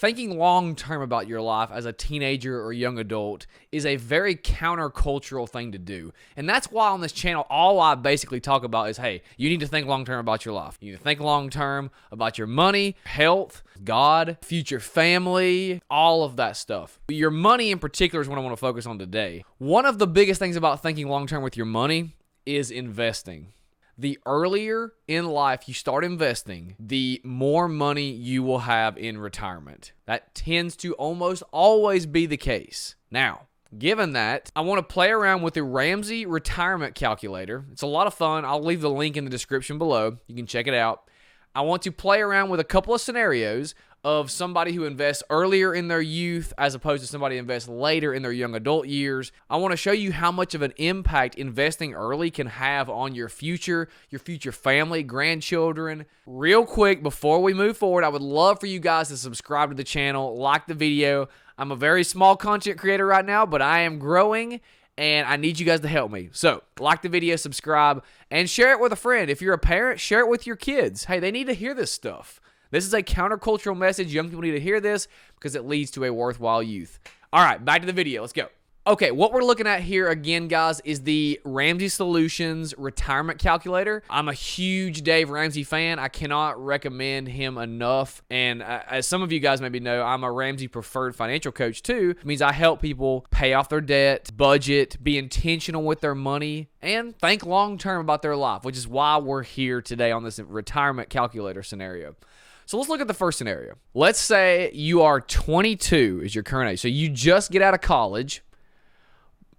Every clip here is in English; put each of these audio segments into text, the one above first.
thinking long-term about your life as a teenager or young adult is a very countercultural thing to do. And that's why on this channel, all I basically talk about is, hey, you need to think long-term about your life. You need to think long-term about your money, health, God, future family, all of that stuff. Your money in particular is what I want to focus on today. One of the biggest things about thinking long-term with your money is investing. The earlier in life you start investing, the more money you will have in retirement. That tends to almost always be the case. Now, given that, I want to play around with the Ramsey Retirement Calculator. It's a lot of fun. I'll leave the link in the description below. You can check it out. I want to play around with a couple of scenarios of somebody who invests earlier in their youth as opposed to somebody who invests later in their young adult years. I want to show you how much of an impact investing early can have on your future family, grandchildren. Real quick, before we move forward, I would love for you guys to subscribe to the channel, like the video. I'm a very small content creator right now, but I am growing, and I need you guys to help me. So, like the video, subscribe, and share it with a friend. If you're a parent, share it with your kids. Hey, they need to hear this stuff. This is a countercultural message. Young people need to hear this because it leads to a worthwhile youth. All right, back to the video. Let's go. Okay, what we're looking at here again, guys, is the Ramsey Solutions Retirement Calculator. I'm a huge Dave Ramsey fan. I cannot recommend him enough. And as some of you guys maybe know, I'm a Ramsey preferred financial coach too. It means I help people pay off their debt, budget, be intentional with their money, and think long-term about their life, which is why we're here today on this retirement calculator scenario. So let's look at the first scenario. Let's say you are 22 is your current age. So you just get out of college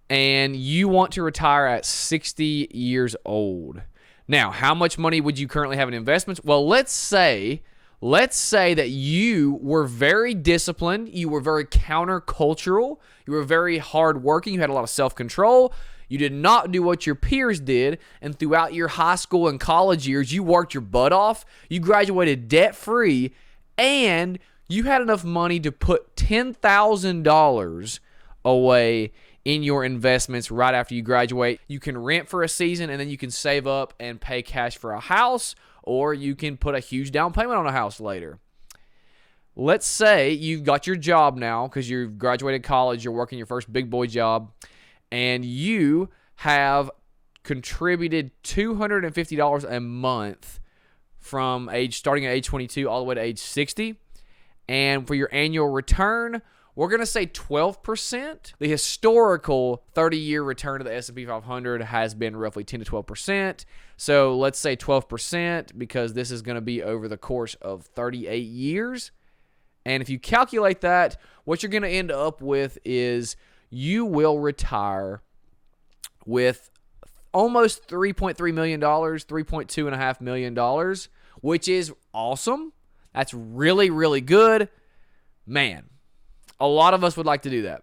and you want to retire at 60 years old. Now, how much money would you currently have in investments? Well, let's say that you were very disciplined, you were very countercultural, you were very hardworking, you had a lot of self-control. You did not do what your peers did, and throughout your high school and college years, you worked your butt off, you graduated debt-free, and you had enough money to put $10,000 away in your investments right after you graduate. You can rent for a season, and then you can save up and pay cash for a house, or you can put a huge down payment on a house later. Let's say you've got your job now because you've graduated college, you're working your first big boy job, and you have contributed $250 a month from starting at age 22 all the way to age 60. And for your annual return, we're going to say 12%. The historical 30-year return to the S&P 500 has been roughly 10 to 12%. So let's say 12% because this is going to be over the course of 38 years. And if you calculate that, what you're going to end up with is you will retire with almost $3.3 million, $3.25 million, which is awesome. That's really, really good. Man, a lot of us would like to do that.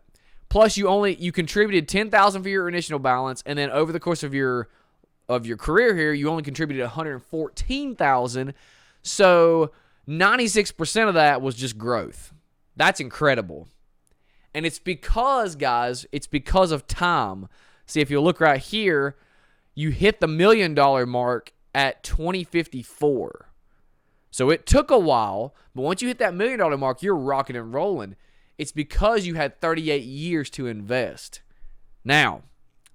Plus, you contributed $10,000 for your initial balance, and then over the course of your career here, you only contributed $114,000. So 96% of that was just growth. That's incredible. And it's because, guys, it's because of time. See, if you look right here, you hit the $1 million mark at 2054. So it took a while, but once you hit that $1 million mark, you're rocking and rolling. It's because you had 38 years to invest. Now,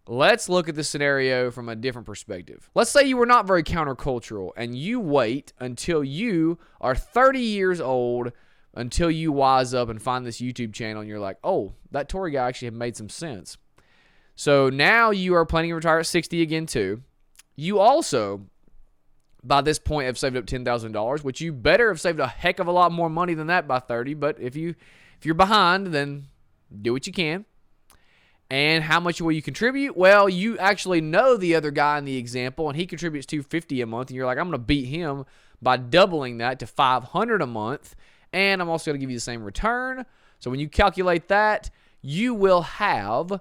let's look at the scenario from a different perspective. Let's say you were not very countercultural, and you wait until you are 30 years old until you wise up and find this YouTube channel and you're like, oh, that Tory guy actually made some sense. So now you are planning to retire at 60 again too. You also, by this point, have saved up $10,000, which you better have saved a heck of a lot more money than that by 30. But if you're behind, then do what you can. And how much will you contribute? Well, you actually know the other guy in the example, and he contributes $250 a month, and you're like, I'm going to beat him by doubling that to $500 a month. And I'm also going to give you the same return. So when you calculate that, you will have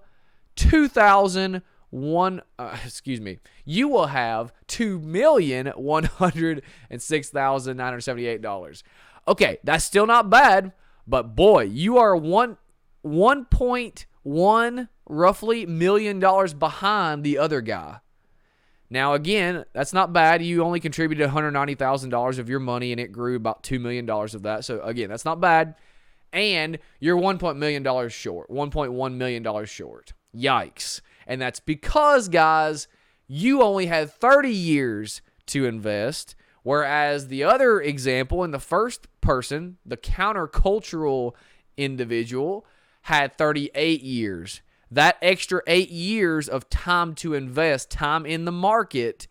you will have $2,106,978. Okay, that's still not bad, but boy, you are 1.1 roughly $1 million behind the other guy. Now, again, that's not bad. You only contributed $190,000 of your money, and it grew about $2 million of that. So, again, that's not bad. and you're $1.1 million short. $1.1 million short. Yikes. And that's because, guys, you only had 30 years to invest, whereas the other example in the first person, the countercultural individual, had 38 years. That extra 8 years of time to invest, time in the market,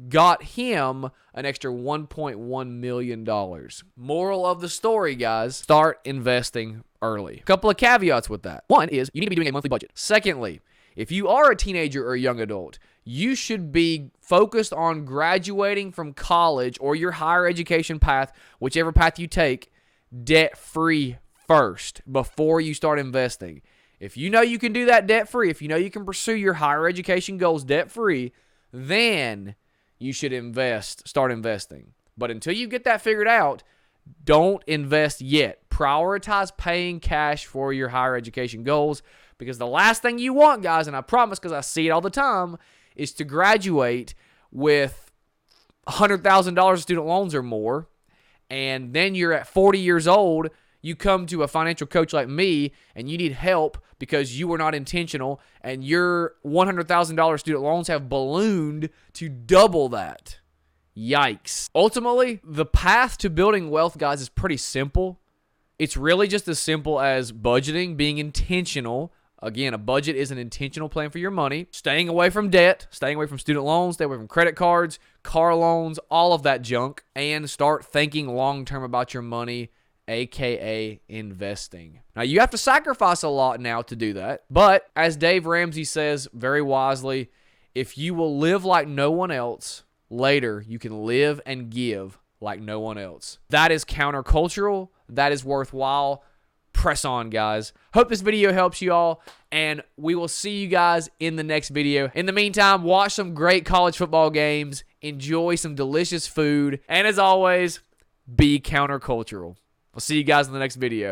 got him an extra $1.1 million. Moral of the story, guys, start investing early. A couple of caveats with that. One is you need to be doing a monthly budget. Secondly, if you are a teenager or a young adult, you should be focused on graduating from college or your higher education path, whichever path you take, debt-free first before you start investing. If you know you can do that debt-free, if you know you can pursue your higher education goals debt-free, then you should start investing. But until you get that figured out, don't invest yet. Prioritize paying cash for your higher education goals, because the last thing you want, guys, and I promise because I see it all the time, is to graduate with $100,000 student loans or more, and then you're at 40 years old, you come to a financial coach like me, and you need help because you were not intentional, and your $100,000 student loans have ballooned to double that. Yikes. Ultimately, the path to building wealth, guys, is pretty simple. It's really just as simple as budgeting, being intentional. Again, a budget is an intentional plan for your money. Staying away from debt, staying away from student loans, stay away from credit cards, car loans, all of that junk, and start thinking long-term about your money, aka investing. Now, you have to sacrifice a lot now to do that, but as Dave Ramsey says very wisely, if you will live like no one else, later you can live and give like no one else. That is countercultural. That is worthwhile. Press on, guys. Hope this video helps you all, and we will see you guys in the next video. In the meantime, watch some great college football games, enjoy some delicious food, and as always, be countercultural. We'll see you guys in the next video.